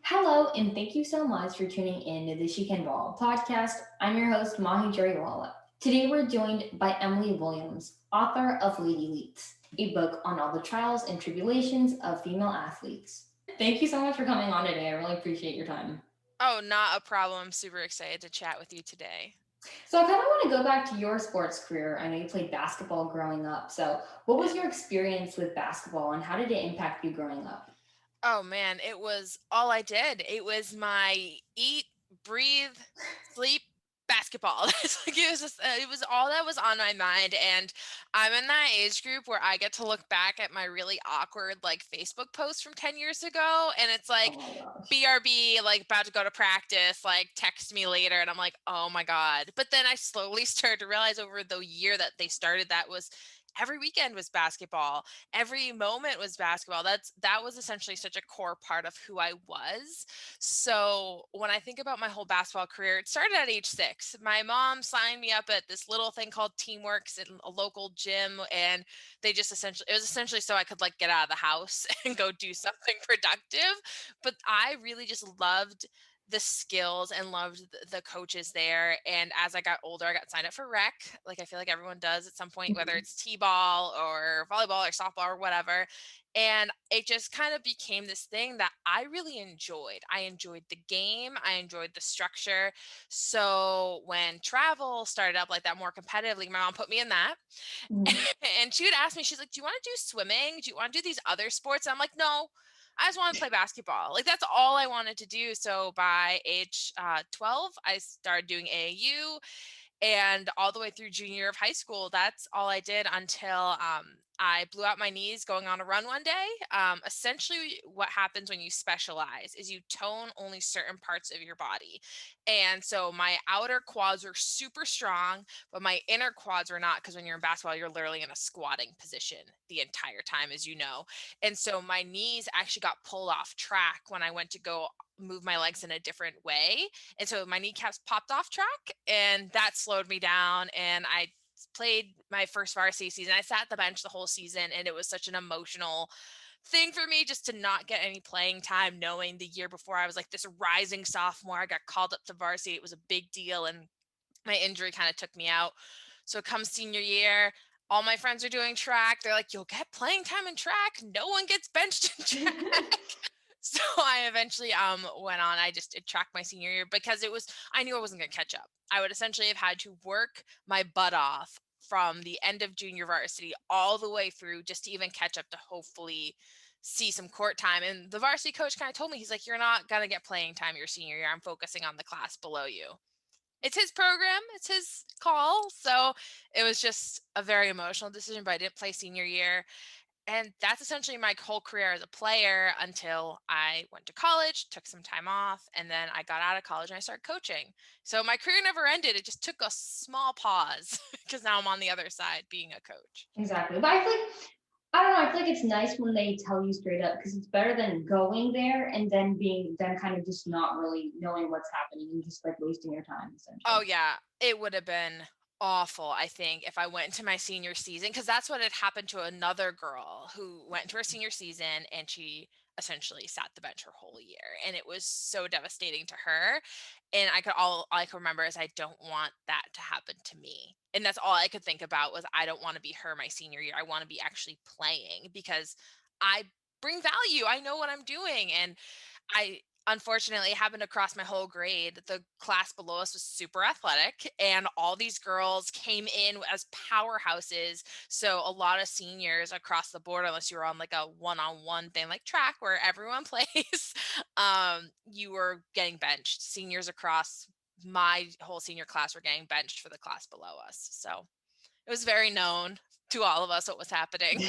Hello, and thank you so much for tuning in to the She Can Ball podcast. I'm your host, Mahi. Today we're joined by Emily Williams, author of Lady-thletes, a book on all the trials and tribulations of female athletes. Thank you so much for coming on today. I really appreciate your time. Oh, not a problem. I'm super excited to chat with you today. So I kind of want to go back to your sports career. I know you played basketball growing up. So what was your experience with basketball and how did it impact you growing up? Oh man, it was all I did. It was my eat, breathe, sleep, basketball. It was all that was on my mind. And I'm in that age group where I get to look back at my really awkward like Facebook posts from 10 years ago. And it's Oh like my gosh. BRB, like about to go to practice, like text me later. And I'm like, oh my God. But then I slowly started to realize over the year that they started that was every weekend was basketball, every moment was basketball. That was essentially such a core part of who I was. So when I think about my whole basketball career, it started at age 6. My mom signed me up at this little thing called Teamworks in a local gym, and it was essentially so I could like get out of the house and go do something productive. But I really just loved the skills and loved the coaches there. And as I got older, I got signed up for rec. Like I feel like everyone does at some point, whether it's t-ball or volleyball or softball or whatever. And it just kind of became this thing that I really enjoyed. I enjoyed the game. I enjoyed the structure. So when travel started up like that more competitively, my mom put me in that. Mhm. And she would ask me, she's like, do you want to do swimming? Do you want to do these other sports? And I'm like, no, I just want to play basketball. Like that's all I wanted to do. So by age 12, I started doing AAU, and all the way through junior year of high school, that's all I did until I blew out my knees going on a run one day. Essentially, what happens when you specialize is you tone only certain parts of your body. And so my outer quads were super strong, but my inner quads were not, because when you're in basketball, you're literally in a squatting position the entire time, as you know. And so my knees actually got pulled off track when I went to go move my legs in a different way, and so my kneecaps popped off track, and that slowed me down. And I played my first varsity season. I sat the bench the whole season, and it was such an emotional thing for me just to not get any playing time, knowing the year before I was like this rising sophomore. I got called up to varsity. It was a big deal, and my injury kind of took me out. So come senior year, all my friends are doing track. They're like, you'll get playing time in track. No one gets benched in track. So I eventually went on. I just did track my senior year because I knew I wasn't going to catch up. I would essentially have had to work my butt off from the end of junior varsity all the way through just to even catch up to hopefully see some court time. And the varsity coach kind of told me, he's like, you're not going to get playing time your senior year. I'm focusing on the class below you. It's his program, it's his call. So it was just a very emotional decision, but I didn't play senior year. And that's essentially my whole career as a player until I went to college, took some time off, and then I got out of college and I started coaching. So my career never ended. It just took a small pause because now I'm on the other side being a coach. Exactly. But I feel like I don't know. I feel like it's nice when they tell you straight up because it's better than going there and then kind of just not really knowing what's happening and just like wasting your time Oh, essentially. yeah. It would have been awful, I think, if I went into my senior season, because that's what had happened to another girl who went into her senior season, and she essentially sat the bench her whole year. And it was so devastating to her. And all I could remember is I don't want that to happen to me. And that's all I could think about was I don't want to be her my senior year. I want to be actually playing because I bring value. I know what I'm doing. And I unfortunately it happened across my whole grade. The class below us was super athletic, and all these girls came in as powerhouses. So a lot of seniors across the board, unless you were on like a one-on-one thing like track where everyone plays, you were getting benched. Seniors across my whole senior class were getting benched for the class below us. So it was very known to all of us what was happening.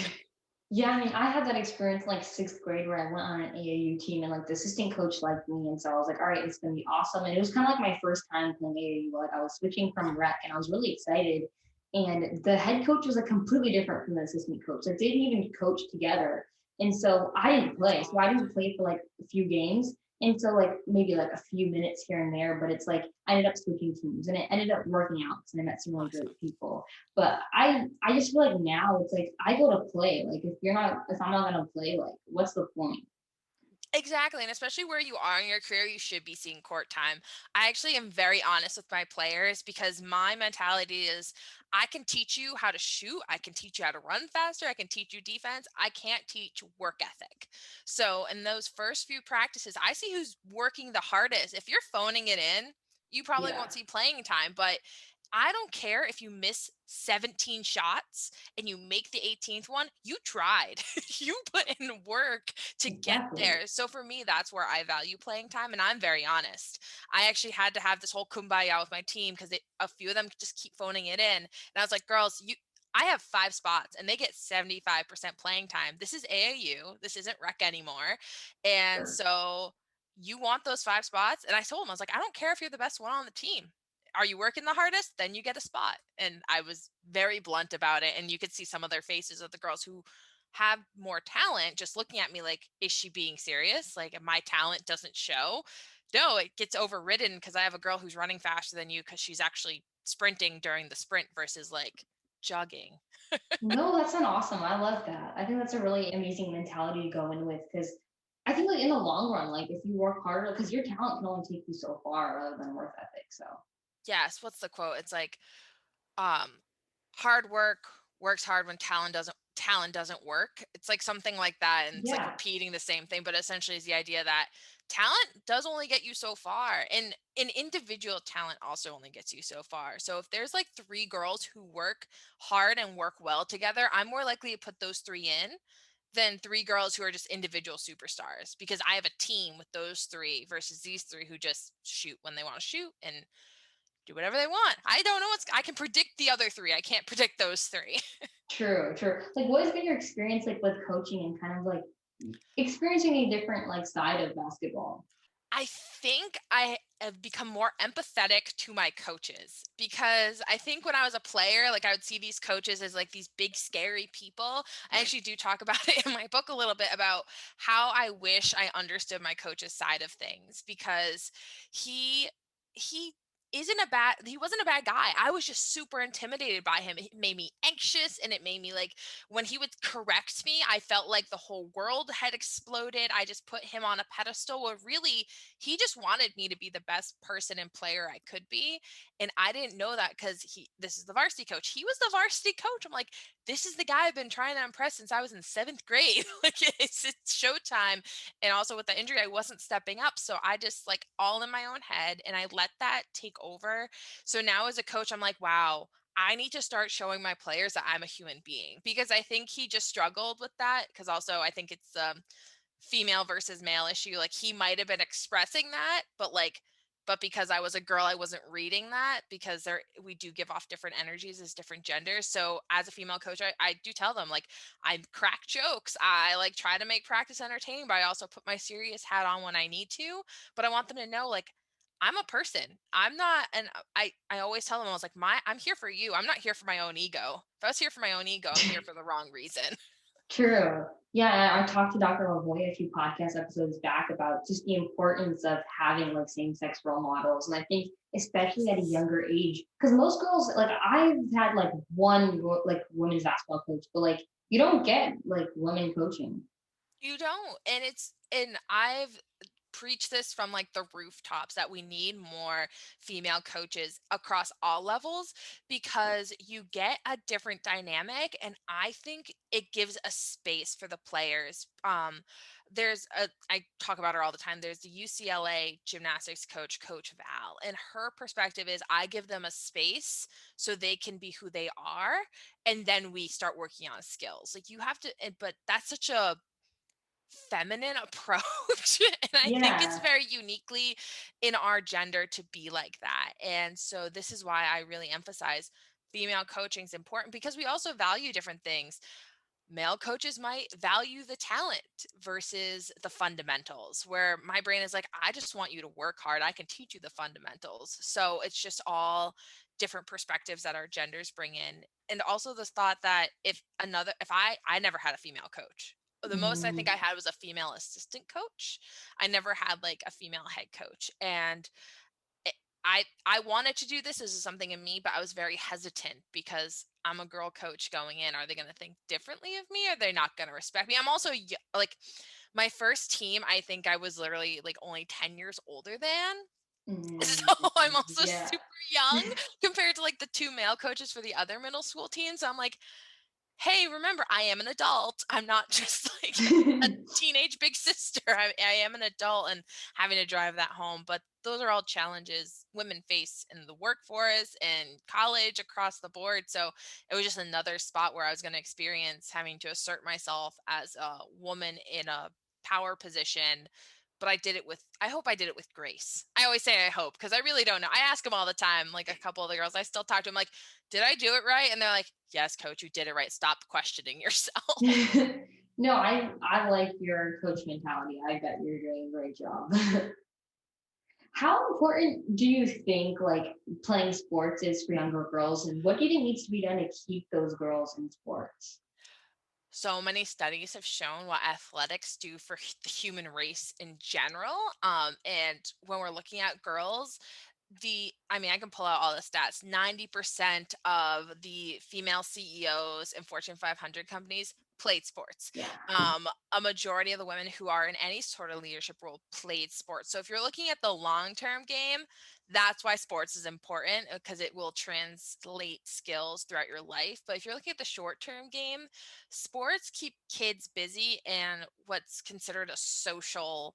Yeah, I mean, I had that experience in like sixth grade where I went on an AAU team and like the assistant coach liked me. And so I was like, all right, it's going to be awesome. And it was kind of like my first time playing AAU. Like I was switching from rec and I was really excited. And the head coach was like completely different from the assistant coach. Like they didn't even coach together. And so I didn't play. So I didn't play for like a few games. And so like maybe like a few minutes here and there, but it's like I ended up switching teams and it ended up working out because I met some really Awesome. great people. But I just feel like now it's like I go to play. Like if I'm not gonna play, like what's the point? Exactly, and especially where you are in your career, you should be seeing court time. I actually am very honest with my players because my mentality is I can teach you how to shoot, I can teach you how to run faster, I can teach you defense. I can't teach work ethic. So, in those first few practices, I see who's working the hardest. If you're phoning it in, you probably Yeah, won't see playing time, but I don't care if you miss 17 shots and you make the 18th one, you tried. You put in work to get exactly. there. So for me, that's where I value playing time. And I'm very honest. I actually had to have this whole kumbaya with my team because a few of them just keep phoning it in. And I was like, girls, I have 5 spots and they get 75% playing time. This is AAU. This isn't rec anymore. And Sure. so you want those 5 spots. And I told them, I was like, I don't care if you're the best one on the team. Are you working the hardest? Then you get a spot. And I was very blunt about it. And you could see some of their faces of the girls who have more talent just looking at me like, is she being serious? Like, my talent doesn't show. No, it gets overridden because I have a girl who's running faster than you because she's actually sprinting during the sprint versus like jogging. No, that's an awesome. I love that. I think that's a really amazing mentality to go in with because I think like in the long run, like if you work harder, because your talent can only take you so far rather than work ethic. So Yes, what's the quote? It's like, um hard work works hard when talent doesn't work. It's like something like that, and it's like yeah, repeating the same thing, but essentially is the idea that talent does only get you so far, and an individual talent also only gets you so far. So if there's like 3 girls who work hard and work well together, I'm more likely to put those 3 in than 3 girls who are just individual superstars, because I have a team with those 3 versus these 3 who just shoot when they want to shoot and do whatever they want. I don't know I can predict the other 3. I can't predict those 3. true, true. Like, what has been your experience like with coaching and kind of like experiencing a different like side of basketball? I think I have become more empathetic to my coaches because I think when I was a player, like I would see these coaches as like these big scary people. I actually do talk about it in my book a little bit about how I wish I understood my coach's side of things, because he he he wasn't a bad guy. I was just super intimidated by him. It made me anxious, and it made me like, when he would correct me, I felt like the whole world had exploded. I just put him on a pedestal where really he just wanted me to be the best person and player I could be. And I didn't know that because this is the varsity coach. He was the varsity coach. I'm like, this is the guy I've been trying to impress since I was in 7th grade. Like, it's showtime. And also with the injury, I wasn't stepping up. So I just like all in my own head and I let that take over. So now as a coach, I'm like, wow, I need to start showing my players that I'm a human being, because I think he just struggled with that. Because also I think it's female versus male issue. Like, he might have been expressing that, but because I was a girl, I wasn't reading that, because we do give off different energies as different genders. So as a female coach, I do tell them, like, I crack jokes. I like try to make practice entertaining, but I also put my serious hat on when I need to. But I want them to know, like, I'm a person. I'm not, and I always tell them, I was like, I'm here for you. I'm not here for my own ego. If I was here for my own ego, I'm here for the wrong reason. True. Yeah, I talked to Dr. Lavoy a few podcast episodes back about just the importance of having like same-sex role models. And I think especially at a Yes. younger age, because most girls, like I've had like one like women's basketball coach, but like you don't get like women coaching. You don't. And I've preached this from like the rooftops that we need more female coaches across all levels, because you get a different dynamic, and I think it gives a space for the players. I talk about her all the time. There's the UCLA gymnastics coach, Coach Val, and her perspective is I give them a space so they can be who they are, and then we start working on skills. Like, you have to, but that's such a feminine approach. And I think it's Yeah. very uniquely in our gender to be like that. And so this is why I really emphasize female coaching is important, because we also value different things. Male coaches might value the talent versus the fundamentals, where my brain is like, I just want you to work hard, I can teach you the fundamentals. So it's just all different perspectives that our genders bring in. And also this thought that if I never had a female coach. The most I think Mm, I had was a female assistant coach. I never had like a female head coach. And it, I wanted to do this. This is something in me, but I was very hesitant because I'm a girl coach going in. Are they going to think differently of me? Are they not going to respect me? I'm also like, My first team, I think I was literally like only 10 years older than. Mm, So I'm also yeah. super young compared to like the two male coaches for the other middle school teams. So I'm like, hey, remember, I am an adult. I'm not just like a teenage big sister. I am an adult and having to drive that home. But those are all challenges women face in the workforce and college across the board. So it was just another spot where I was going to experience having to assert myself as a woman in a power position. But I hope I did it with grace. I always say I hope because I really don't know. I ask them all the time, like a couple of the girls, I still talk to them, like, did I do it right? And they're like, yes, coach, you did it right. Stop questioning yourself. No, I like your coach mentality. I bet you're doing a great job. How important do you think like playing sports is for younger girls, and what do you think needs to be done to keep those girls in sports? So many studies have shown what athletics do for the human race in general. And when we're looking at girls, I mean, I can pull out all the stats. 90% of the female CEOs in Fortune 500 companies played sports. Yeah. A majority of the women who are in any sort of leadership role played sports. So if you're looking at the long-term game, that's why sports is important because it will translate skills throughout your life. But if you're looking at the short-term game, sports keep kids busy and what's considered a social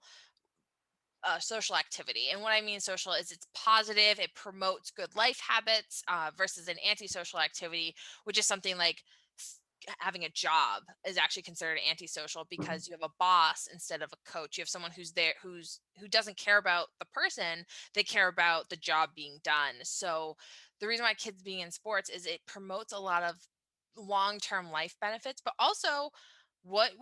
activity. And what I mean social is it's positive, it promotes good life habits versus an antisocial activity, which is something like having a job is actually considered antisocial because you have a boss instead of a coach. You have someone who's there who doesn't care about the person, they care about the job being done. So the reason why kids being in sports is it promotes a lot of long-term life benefits, but also what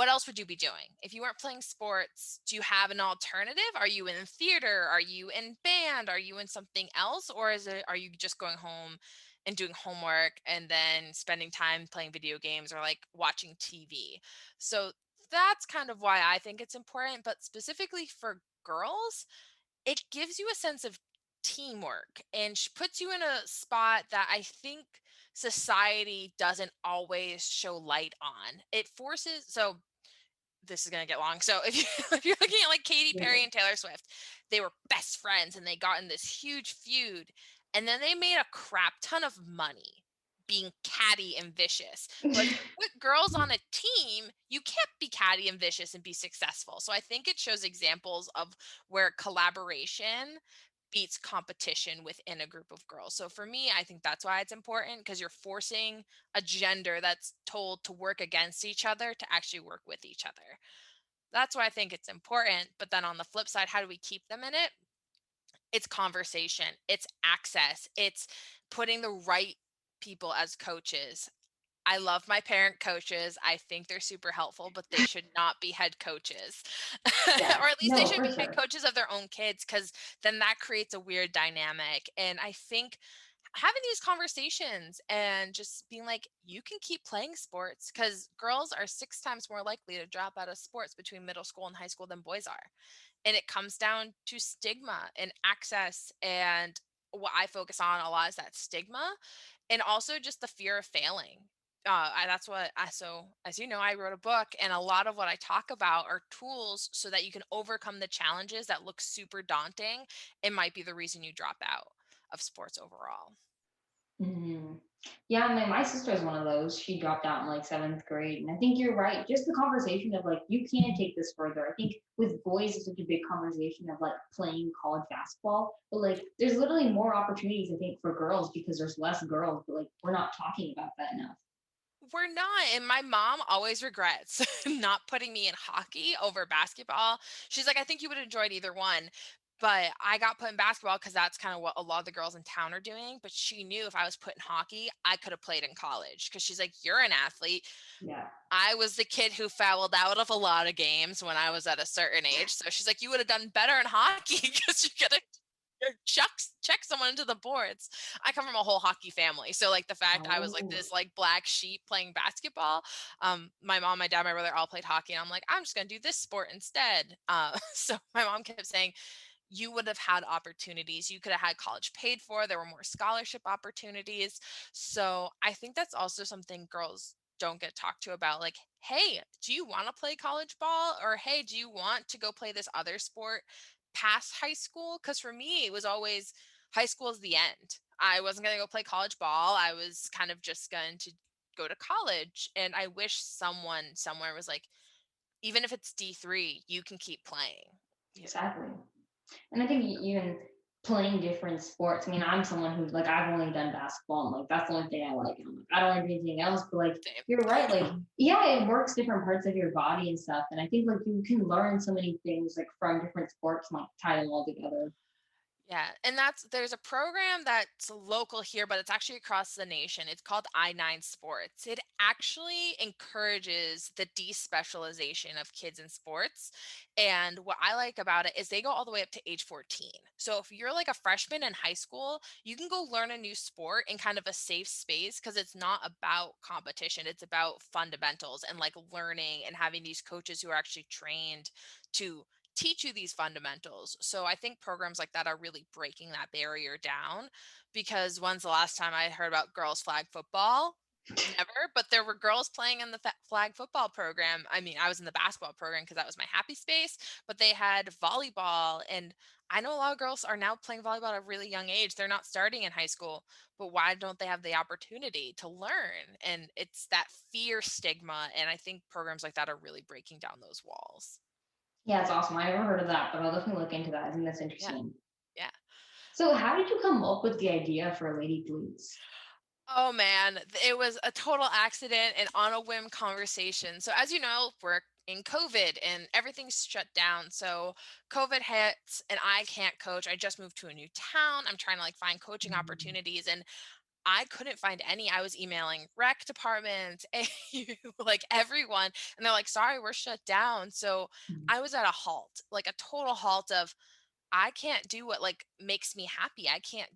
else would you be doing if you weren't playing sports? Do you have an alternative? Are you in theater? Are you in band? Are you in something else? Or are you just going home and doing homework and then spending time playing video games or like watching TV? So that's kind of why I think it's important. But specifically for girls, it gives you a sense of teamwork and puts you in a spot that I think society doesn't always show light on. It forces, so this is going to get long. So if you if you're looking at like Katy Perry and Taylor Swift, they were best friends and they got in this huge feud and then they made a crap ton of money being catty and vicious. But if you put girls on a team, you can't be catty and vicious and be successful. So I think it shows examples of where collaboration beats competition within a group of girls. So for me, I think that's why it's important because you're forcing a gender that's told to work against each other to actually work with each other. That's why I think it's important. But then on the flip side, how do we keep them in it? It's conversation, it's access, it's putting the right people as coaches. I love my parent coaches. I think they're super helpful, but they should not be head coaches. Yeah. Or at least they No, should for be head sure. coaches of their own kids because then that creates a weird dynamic. And I think having these conversations and just being like, you can keep playing sports because girls are 6 times more likely to drop out of sports between middle school and high school than boys are. And it comes down to stigma and access. And what I focus on a lot is that stigma and also just the fear of failing. That's what I, so as you know, I wrote a book and a lot of what I talk about are tools so that you can overcome the challenges that look super daunting. It might be the reason you drop out of sports overall. Mhm. Yeah, I mean, my sister is one of those. She dropped out in like seventh grade. And I think you're right. Just the conversation of like, you can take this further. I think with boys, it's such a big conversation of like playing college basketball. But like, there's literally more opportunities, I think, for girls because there's less girls. But like, we're not talking about that enough. We're not. And my mom always regrets not putting me in hockey over basketball. She's like, I think you would have enjoyed either one. But I got put in basketball because that's kind of what a lot of the girls in town are doing. But she knew if I was put in hockey, I could have played in college because she's like, you're an athlete. Yeah. I was the kid who fouled out of a lot of games when I was at a certain age. So she's like, you would have done better in hockey because you could have check someone into the boards. I come from a whole hockey family. So like the fact I was like Oh. this like black sheep playing basketball, my mom, my dad, my brother all played hockey. And I'm like, I'm just gonna do this sport instead. So my mom kept saying, you would have had opportunities. You could have had college paid for. There were more scholarship opportunities. So I think that's also something girls don't get talked to about like, hey, do you want to play college ball? Or hey, do you want to go play this other sport past high school? Because for me, it was always high school is the end. I wasn't going to go play college ball. I was kind of just going to go to college. And I wish someone somewhere was like, even if it's D3, you can keep playing. You know? Exactly. And I think even playing different sports. I mean, I'm someone who's like I've only done basketball, and like that's the only thing I like. And I'm like, I don't like anything else. But like Same. you're right, like yeah, it works different parts of your body and stuff. And I think like you can learn so many things like from different sports and like tie them all together. Yeah, and there's a program that's local here, but it's actually across the nation. It's called I9 Sports. It actually encourages the despecialization of kids in sports. And what I like about it is they go all the way up to age 14. So if you're like a freshman in high school, you can go learn a new sport in kind of a safe space because it's not about competition. It's about fundamentals and like learning and having these coaches who are actually trained to teach you these fundamentals. So I think programs like that are really breaking that barrier down because when's the last time I heard about girls flag football? Never, but there were girls playing in the flag football program. I mean, I was in the basketball program because that was my happy space, but they had volleyball. And I know a lot of girls are now playing volleyball at a really young age. They're not starting in high school, but why don't they have the opportunity to learn? And it's that fear stigma. And I think programs like that are really breaking down those walls. Yeah, it's awesome. I never heard of that, but I'll definitely look into that. I think that's Yeah. interesting. Yeah. So, how did you come up with the idea for Lady-thletes? Oh man, it was a total accident and on a whim conversation. So as you know, we're in COVID and everything's shut down. So COVID hits and I can't coach. I just moved to a new town. I'm trying to like find coaching Mm, opportunities and I couldn't find any. I was emailing rec departments, AAU, like everyone, and they're like, "Sorry, we're shut down." So mm, I was at a halt, like a total halt of I can't do what like makes me happy. I can't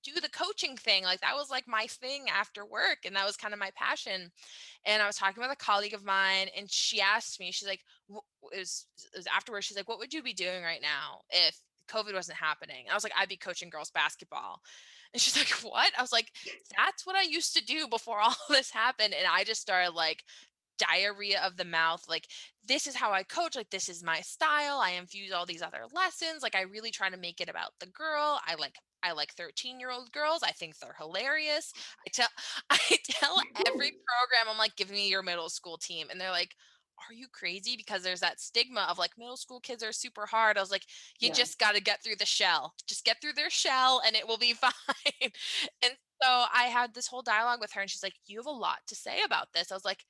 do the coaching thing. Like that was like my thing after work and that was kind of my passion. And I was talking with a colleague of mine and she asked me, she's like, it was afterwards, she's like, what would you be doing right now if COVID wasn't happening? And I was like, I'd be coaching girls basketball. And she's like, what? I was like, that's what I used to do before all this happened. And I just started like diarrhea of the mouth, like this is how I coach, like this is my style, I infuse all these other lessons, like I really try to make it about the girl. I like 13-year-old girls. I think they're hilarious. I tell I tell every program, I'm like, give me your middle school team. And they're like, are you crazy? Because there's that stigma of like middle school kids are super hard. I was like, you yeah. just got to get through the shell. Just get through their shell and it will be fine. And so I had this whole dialogue with her and she's like, you have a lot to say about this. I was like,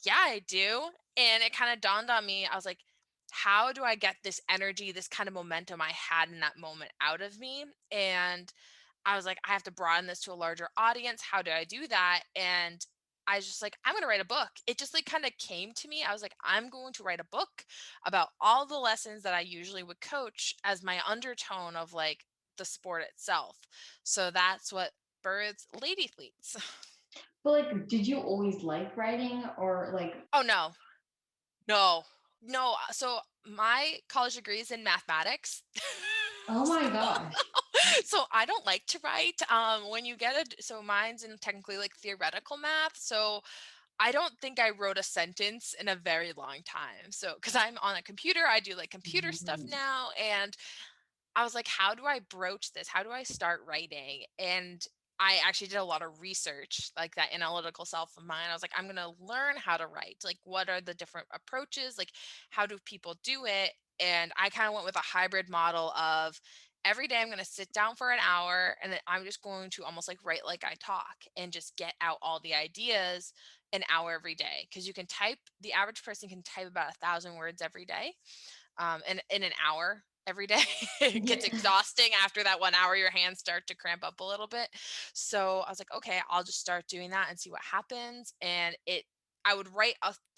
yeah, I do. And it kind of dawned on me. I was like, how do I get this energy, this kind of momentum I had in that moment out of me? And I was like, I have to broaden this to a larger audience. How do I do that? And I was just like, I'm going to write a book. It just like kind of came to me. I was like, I'm going to write a book about all the lessons that I usually would coach as my undertone of like the sport itself. So that's what births Lady-thletes. But like, did you always like writing or like, Oh no, no, no. So my college degree is in mathematics. oh so, my gosh. so I don't like to write. When you get it, so mine's in technically like theoretical math. So I don't think I wrote a sentence in a very long time. So because I'm on a computer, I do like computer stuff Mm, now, and I was like, how do I broach this? How do I start writing? And I actually did a lot of research, like that analytical self of mine. I was like, I'm going to learn how to write. Like, what are the different approaches? Like, how do people do it? And I kind of went with a hybrid model of every day I'm going to sit down for an hour and then I'm just going to almost like write like I talk and just get out all the ideas an hour every day. Cause you can type, the average person can type about 1,000 words every day and in an hour every day. It gets yeah. exhausting after that 1 hour, your hands start to cramp up a little bit. So I was like, okay, I'll just start doing that and see what happens. And I would write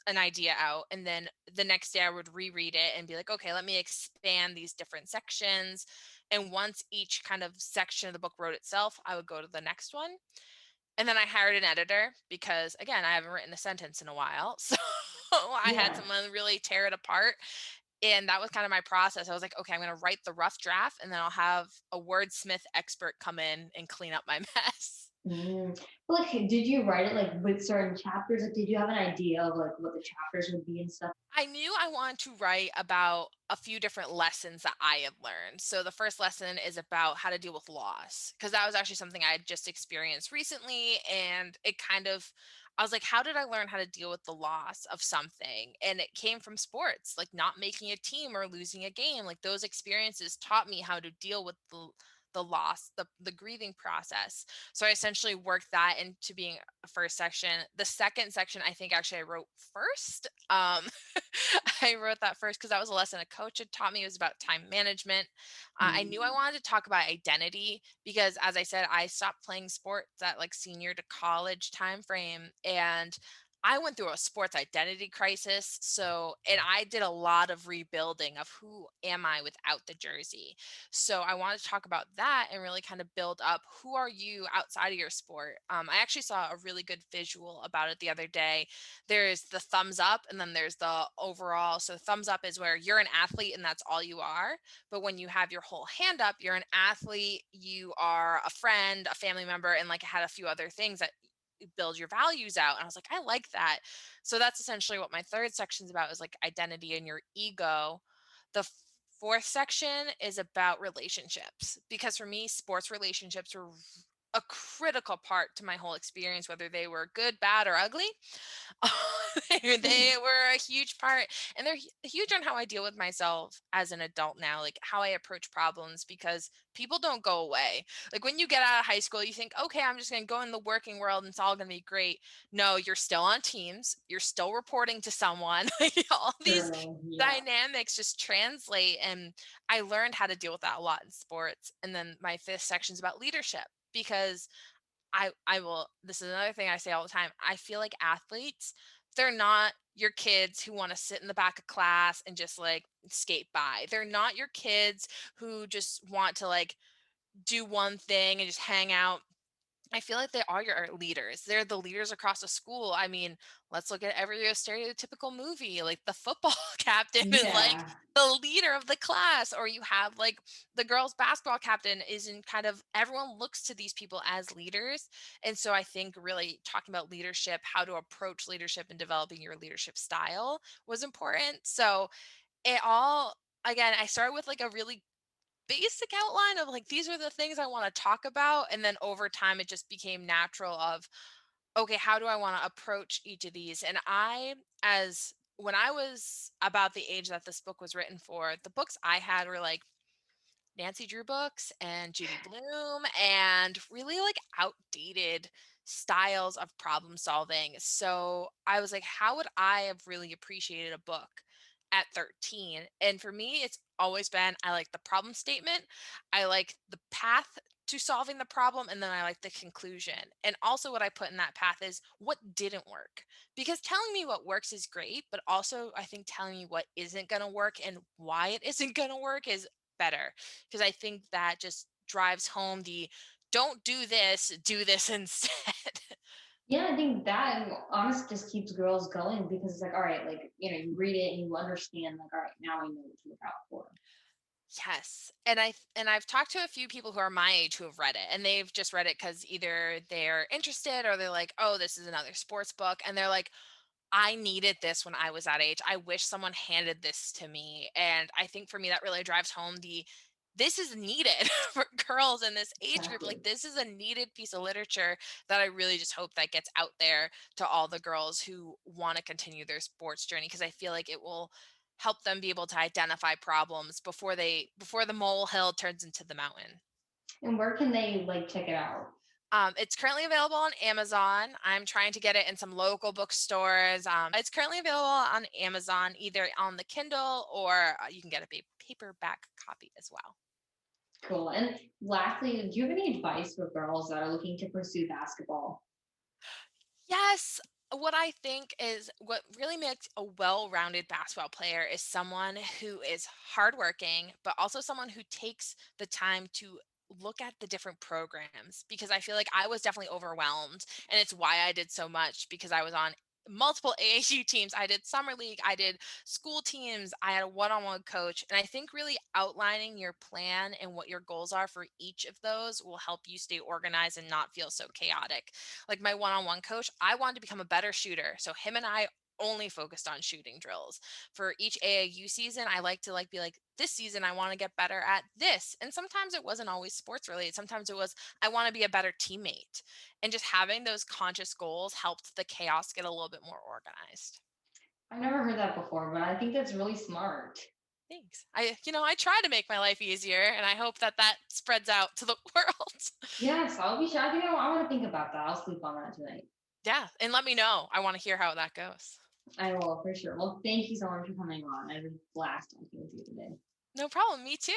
an idea out and then the next day I would reread it and be like, okay, let me expand these different sections. And once each kind of section of the book wrote itself, I would go to the next one. And then I hired an editor because again, I haven't written a sentence in a while. So I had Yeah. someone really tear it apart and that was kind of my process. I was like, okay, I'm going to write the rough draft and then I'll have a wordsmith expert come in and clean up my mess. But like, did you write it like with certain chapters? Like, did you have an idea of like what the chapters would be and stuff? I knew I wanted to write about a few different lessons that I had learned. So the first lesson is about how to deal with loss, because that was actually something I had just experienced recently. And it kind of, I was like, how did I learn how to deal with the loss of something? And it came from sports, like not making a team or losing a game. Like those experiences taught me how to deal with the loss, the grieving process. So I essentially worked that into being a first section. The second section, I think actually I wrote first. I wrote that first because that was a lesson a coach had taught me. It was about time management. I knew I Mm, wanted to talk about identity because, as I said, I stopped playing sports at like senior to college time frame, and I went through a sports identity crisis. So, and I did a lot of rebuilding of who am I without the jersey. So, I wanted to talk about that and really kind of build up who are you outside of your sport. I actually saw a really good visual about it the other day. There's the thumbs up and then there's the overall. So thumbs up is where you're an athlete and that's all you are. But when you have your whole hand up, you're an athlete, you are a friend, a family member, and like it had a few other things that build your values out. And I was like, I like that. So that's essentially what my third section is about, is like identity and your ego. The fourth section is about relationships, because for me, sports relationships were a critical part to my whole experience, whether they were good, bad, or ugly. They were a huge part, and they're huge on how I deal with myself as an adult now, like how I approach problems, because people don't go away. Like when you get out of high school, you think, okay, I'm just going to go in the working world and it's all going to be great. No, you're still on teams, you're still reporting to someone. All these true. Yeah. dynamics just translate, and I learned how to deal with that a lot in sports. And then my fifth section is about leadership, because I will, this is another thing I say all the time. I feel like athletes, they're not your kids who want to sit in the back of class and just like skate by. They're not your kids who just want to like do one thing and just hang out. I feel like they are your leaders. They're the leaders across the school. I mean, let's look at every stereotypical movie. Like the football captain is like Yeah. the leader of the class, or you have like the girls basketball captain is in kind of, everyone looks to these people as leaders. And so I think really talking about leadership, how to approach leadership and developing your leadership style was important. So it all, again, I started with like a really basic outline of like these are the things I want to talk about, and then over time it just became natural of, okay, how do I want to approach each of these? And I, as when I was about the age that this book was written for, the books I had were like Nancy Drew books and Judy Bloom, and really like outdated styles of problem solving. So I was like, how would I have really appreciated a book at 13? And for me, it's always been, I like the problem statement, I like the path to solving the problem, and then I like the conclusion. And also, what I put in that path is what didn't work. Because telling me what works is great, but also I think telling me what isn't going to work and why it isn't going to work is better, because I think that just drives home the don't do this instead. Yeah, I think that and honestly just keeps girls going because it's like, all right, like, you read it and you understand, like, all right, now I know what to look out for. Yes. And I've talked to a few people who are my age who have read it, and they've just read it cuz either they're interested or they're like, "Oh, this is another sports book." And they're like, I needed this when I was that age. I wish someone handed this to me. And I think for me, that really drives home the this is needed for girls in this age group. Like, Exactly. this is a needed piece of literature that I really just hope that gets out there to all the girls who want to continue their sports journey, because I feel like it will help them be able to identify problems before the molehill turns into the mountain. And where can they like check it out? It's currently available on Amazon. I'm trying to get it in some local bookstores. It's currently available on Amazon, either on the Kindle, or you can get a paperback copy as well. Cool. And lastly, do you have any advice for girls that are looking to pursue basketball? Yes. What I think is what really makes a well rounded basketball player is someone who is hardworking, but also someone who takes the time to look at the different programs, because I feel like I was definitely overwhelmed. And it's why I did so much, because I was on multiple AAU teams. I did summer league, I did school teams, I had a one-on-one coach. And I think really outlining your plan and what your goals are for each of those will help you stay organized and not feel so chaotic. Like my one-on-one coach, I wanted to become a better shooter. So him and I only focused on shooting drills. For each AAU season, I like to be like, this season I want to get better at this. And sometimes it wasn't always sports related. Sometimes it was I want to be a better teammate. And just having those conscious goals helped the chaos get a little bit more organized. I never heard that before, but I think that's really smart. Thanks. I try to make my life easier, and I hope that that spreads out to the world. Yes, I'll be sure. I think I want to think about that. I'll sleep on that tonight. Yeah, and let me know. I want to hear how that goes. I will for sure. Well, thank you so much for coming on. I had a blast talking with you today. No problem. Me too.